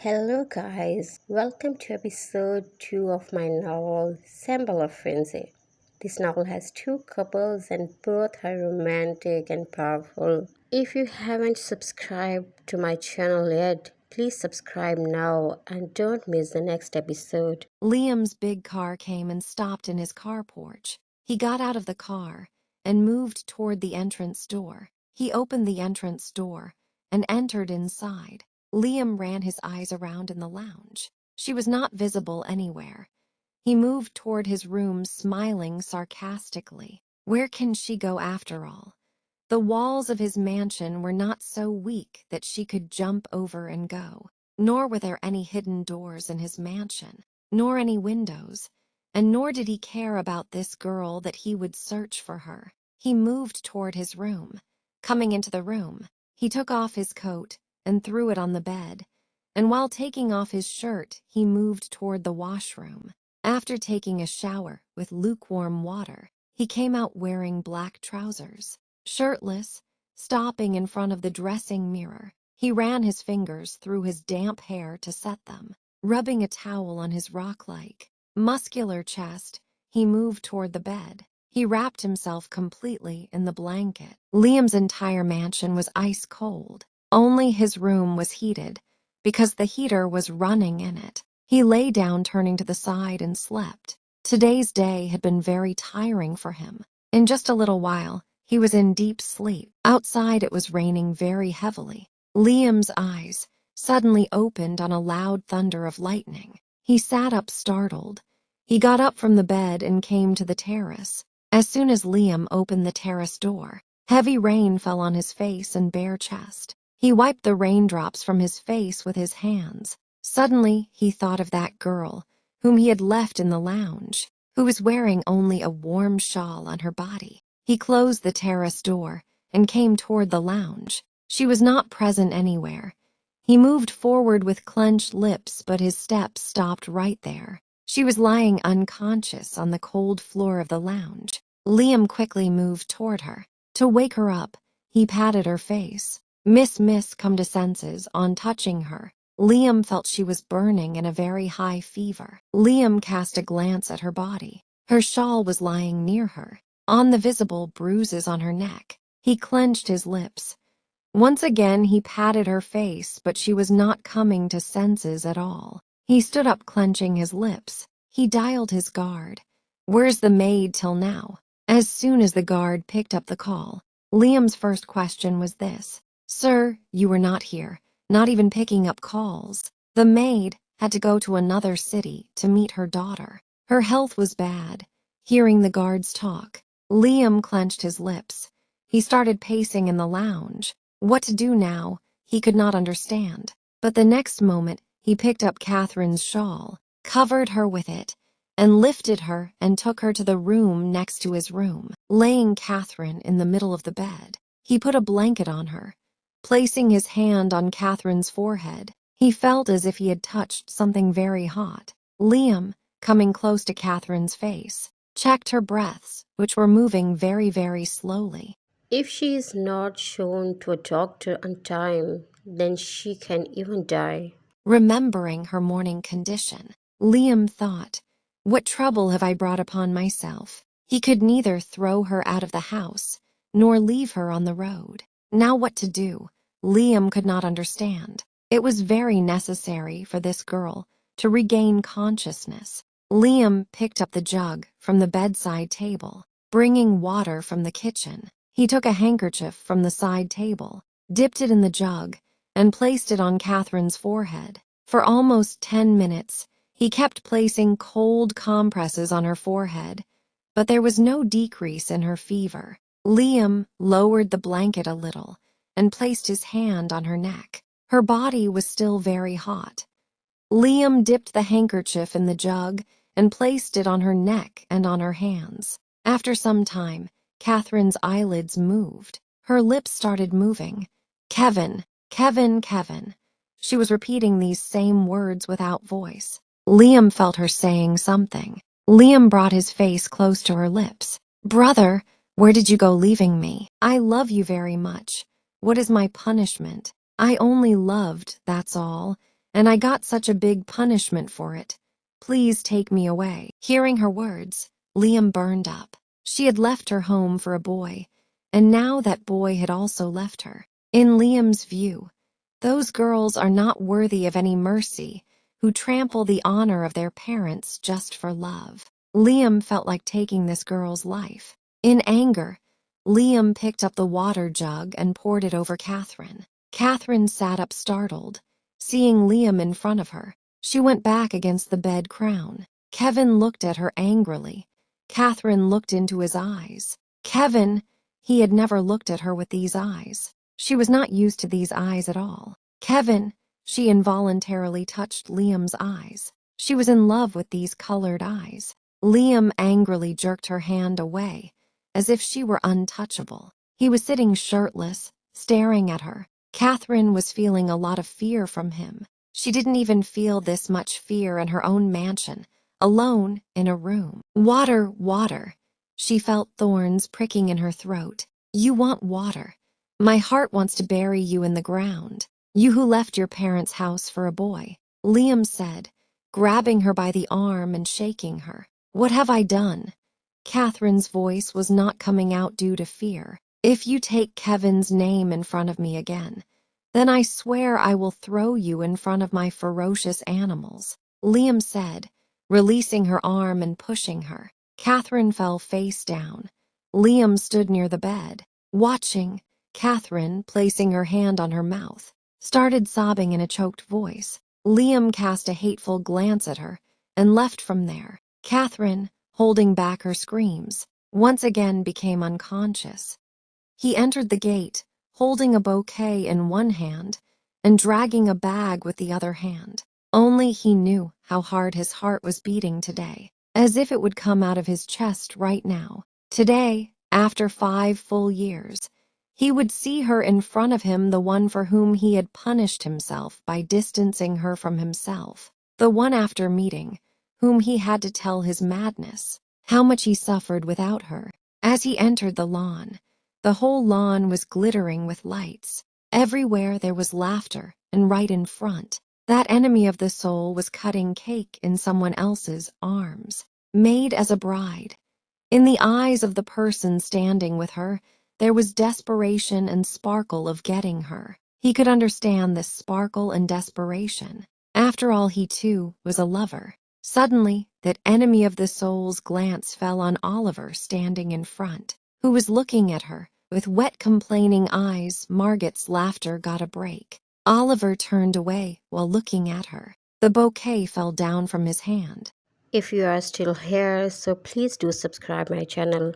Hello, guys. Welcome to episode 2 of my novel, Symbol of Frenzy. This novel has two couples, and both are romantic and powerful. If you haven't subscribed to my channel yet, please subscribe now and don't miss the next episode. Liam's big car came and stopped in his car porch. He got out of the car and moved toward the entrance door. He opened the entrance door and entered inside. Liam ran his eyes around in the lounge. She was not visible anywhere. He moved toward his room, smiling sarcastically. Where can she go after all? The walls of his mansion were not so weak that she could jump over and go, nor were there any hidden doors in his mansion, nor any windows, and nor did he care about this girl that he would search for her. He moved toward his room. Coming into the room, he took off his coat and threw it on the bed, and while taking off his shirt, he moved toward the washroom. After taking a shower with lukewarm water, he came out wearing black trousers. Shirtless, stopping in front of the dressing mirror, he ran his fingers through his damp hair to set them. Rubbing a towel on his rock-like, muscular chest, he moved toward the bed. He wrapped himself completely in the blanket. Liam's entire mansion was ice cold. Only his room was heated, because the heater was running in it. He lay down, turning to the side, and slept. Today's day had been very tiring for him. In just a little while, he was in deep sleep. Outside, it was raining very heavily. Liam's eyes suddenly opened on a loud thunder of lightning. He sat up, startled. He got up from the bed and came to the terrace. As soon as Liam opened the terrace door, heavy rain fell on his face and bare chest. He wiped the raindrops from his face with his hands. Suddenly, he thought of that girl whom he had left in the lounge, who was wearing only a warm shawl on her body. He closed the terrace door and came toward the lounge. She was not present anywhere. He moved forward with clenched lips, but his steps stopped right there. She was lying unconscious on the cold floor of the lounge. Liam quickly moved toward her. To wake her up, he patted her face. Miss, come to senses on touching her. Liam felt she was burning in a very high fever. Liam cast a glance at her body. Her shawl was lying near her, on the visible bruises on her neck. He clenched his lips. Once again, he patted her face, but she was not coming to senses at all. He stood up, clenching his lips. He dialed his guard. "Where's the maid till now?" As soon as the guard picked up the call, Liam's first question was this: "Sir, you were not here, not even picking up calls." The maid had to go to another city to meet her daughter. Her health was bad. Hearing the guards talk, Liam clenched his lips. He started pacing in the lounge. What to do now, he could not understand. But the next moment, he picked up Catherine's shawl, covered her with it, and lifted her and took her to the room next to his room. Laying Catherine in the middle of the bed, he put a blanket on her. Placing his hand on Catherine's forehead, he felt as if he had touched something very hot. Liam, coming close to Catherine's face, checked her breaths, which were moving very, very slowly. If she is not shown to a doctor on time, then she can even die. Remembering her morning condition, Liam thought, "What trouble have I brought upon myself?" He could neither throw her out of the house, nor leave her on the road. Now what to do? Liam could not understand. It was very necessary for this girl to regain consciousness. Liam picked up the jug from the bedside table, bringing water from the kitchen. He took a handkerchief from the side table, dipped it in the jug, and placed it on Catherine's forehead. For almost 10 minutes, he kept placing cold compresses on her forehead, but there was no decrease in her fever. Liam lowered the blanket a little and placed his hand on her neck. Her body was still very hot. Liam dipped the handkerchief in the jug and placed it on her neck and on her hands. After some time, Catherine's eyelids moved. Her lips started moving. "Kevin, Kevin, Kevin." She was repeating these same words without voice. Liam felt her saying something. Liam brought his face close to her lips. "Brother, where did you go leaving me? I love you very much. What is my punishment? I only loved, that's all, and I got such a big punishment for it. Please take me away." Hearing her words, Liam burned up. She had left her home for a boy, and now that boy had also left her. In Liam's view, those girls are not worthy of any mercy who trample the honor of their parents just for love. Liam felt like taking this girl's life. In anger, Liam picked up the water jug and poured it over Catherine. Catherine sat up startled, seeing Liam in front of her. She went back against the bed crown. Kevin looked at her angrily. Catherine looked into his eyes. Kevin, he had never looked at her with these eyes. She was not used to these eyes at all. Kevin, she involuntarily touched Liam's eyes. She was in love with these colored eyes. Liam angrily jerked her hand away, as if she were untouchable. He was sitting shirtless, staring at her. Catherine was feeling a lot of fear from him. She didn't even feel this much fear in her own mansion, alone in a room. Water, water. She felt thorns pricking in her throat. You want water. My heart wants to bury you in the ground. You who left your parents' house for a boy, Liam said, grabbing her by the arm and shaking her. What have I done? Catherine's voice was not coming out due to fear. If you take Kevin's name in front of me again, then I swear I will throw you in front of my ferocious animals, Liam said, releasing her arm and pushing her. Catherine fell face down. Liam stood near the bed, watching. Catherine, placing her hand on her mouth, started sobbing in a choked voice. Liam cast a hateful glance at her and left from there. Catherine, holding back her screams, once again became unconscious. He entered the gate, holding a bouquet in one hand and dragging a bag with the other hand. Only he knew how hard his heart was beating today, as if it would come out of his chest right now. Today, after 5 full years, he would see her in front of him, the one for whom he had punished himself by distancing her from himself, the one after meeting, whom he had to tell his madness, how much he suffered without her. As he entered the lawn, the whole lawn was glittering with lights. Everywhere there was laughter, and right in front, that enemy of the soul was cutting cake in someone else's arms, made as a bride. In the eyes of the person standing with her, there was desperation and sparkle of getting her. He could understand this sparkle and desperation. After all, he too was a lover. Suddenly, that enemy of the soul's glance fell on Oliver standing in front, who was looking at her. With wet, complaining eyes, Margot's laughter got a break. Oliver turned away while looking at her. The bouquet fell down from his hand. If you are still here, so please do subscribe my channel.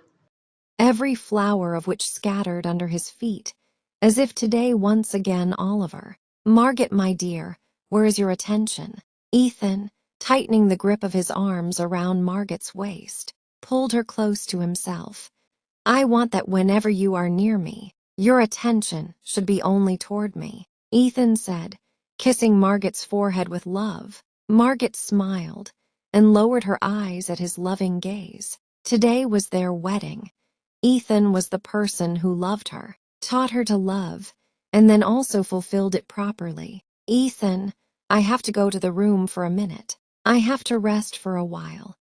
Every flower of which scattered under his feet, as if today once again Oliver. Margot, my dear, where is your attention? Ethan, tightening the grip of his arms around Margot's waist, pulled her close to himself. I want that whenever you are near me, your attention should be only toward me, Ethan said, kissing Margot's forehead with love. Margot smiled and lowered her eyes at his loving gaze. Today was their wedding. Ethan was the person who loved her, taught her to love, and then also fulfilled it properly. Ethan, I have to go to the room for a minute. I have to rest for a while.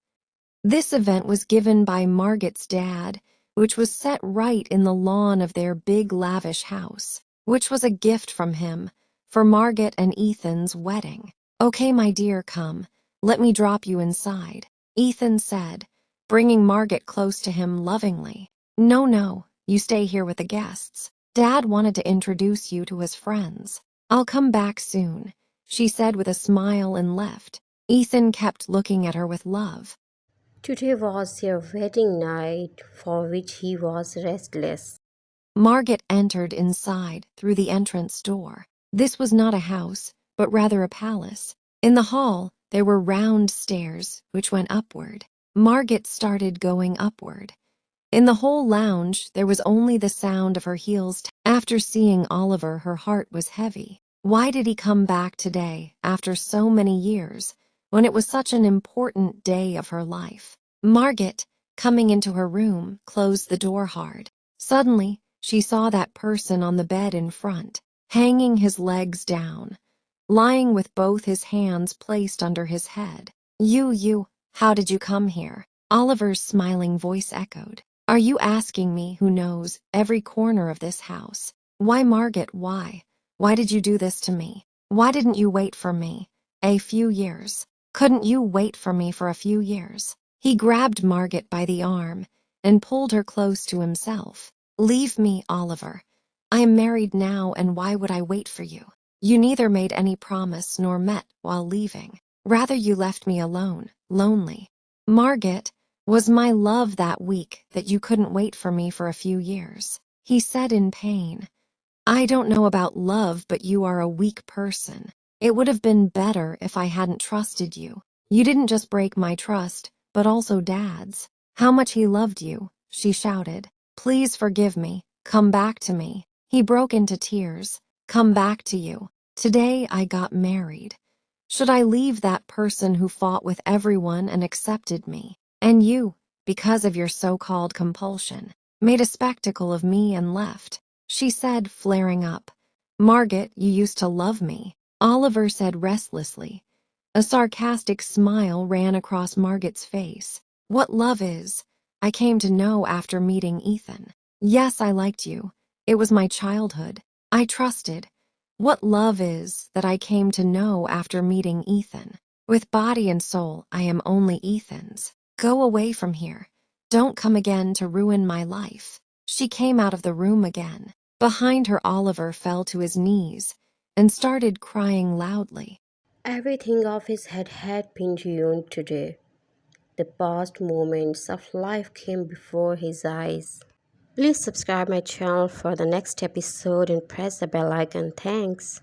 This event was given by Margot's dad, which was set right in the lawn of their big lavish house, which was a gift from him for Margot and Ethan's wedding. Okay, my dear, come. Let me drop you inside, Ethan said, bringing Margot close to him lovingly. No, you stay here with the guests. Dad wanted to introduce you to his friends. I'll come back soon, she said with a smile and left. Ethan kept looking at her with love. Today was their wedding night, for which he was restless. Margot entered inside through the entrance door. This was not a house, but rather a palace. In the hall, there were round stairs which went upward. Margot started going upward. In the whole lounge, there was only the sound of her heels. After seeing Oliver, her heart was heavy. Why did he come back today, after so many years, when it was such an important day of her life? Margot, coming into her room, closed the door hard. Suddenly, she saw that person on the bed in front, hanging his legs down. lying with both his hands placed under his head. How did you come here? Oliver's smiling voice echoed. Are you asking me who knows every corner of this house? Why, Margot, why? Why did you do this to me? Why didn't you wait for me? A few years. Couldn't you wait for me for a few years? He grabbed Margot by the arm and pulled her close to himself. Leave me, Oliver. I am married now, and why would I wait for you? You neither made any promise nor met while leaving. Rather, you left me alone, lonely. Margot, was my love that weak that you couldn't wait for me for a few years? He said in pain. I don't know about love, but you are a weak person. It would have been better if I hadn't trusted you. You didn't just break my trust, but also Dad's. How much he loved you, she shouted. Please forgive me. Come back to me. He broke into tears. Come back to you. Today I got married. Should I leave that person who fought with everyone and accepted me? And you, because of your so-called compulsion, made a spectacle of me and left. She said, flaring up. Margot, you used to love me. Oliver said restlessly. A sarcastic smile ran across Margot's face. What love is, I came to know after meeting Ethan. Yes, I liked you. It was my childhood. I trusted. What love is that I came to know after meeting Ethan. With body and soul, I am only Ethan's. Go away from here. Don't come again to ruin my life. She came out of the room again. Behind her, Oliver fell to his knees and started crying loudly. Everything of his head had been ruined today. The past moments of life came before his eyes. Please subscribe my channel for the next episode and press the bell icon. Thanks.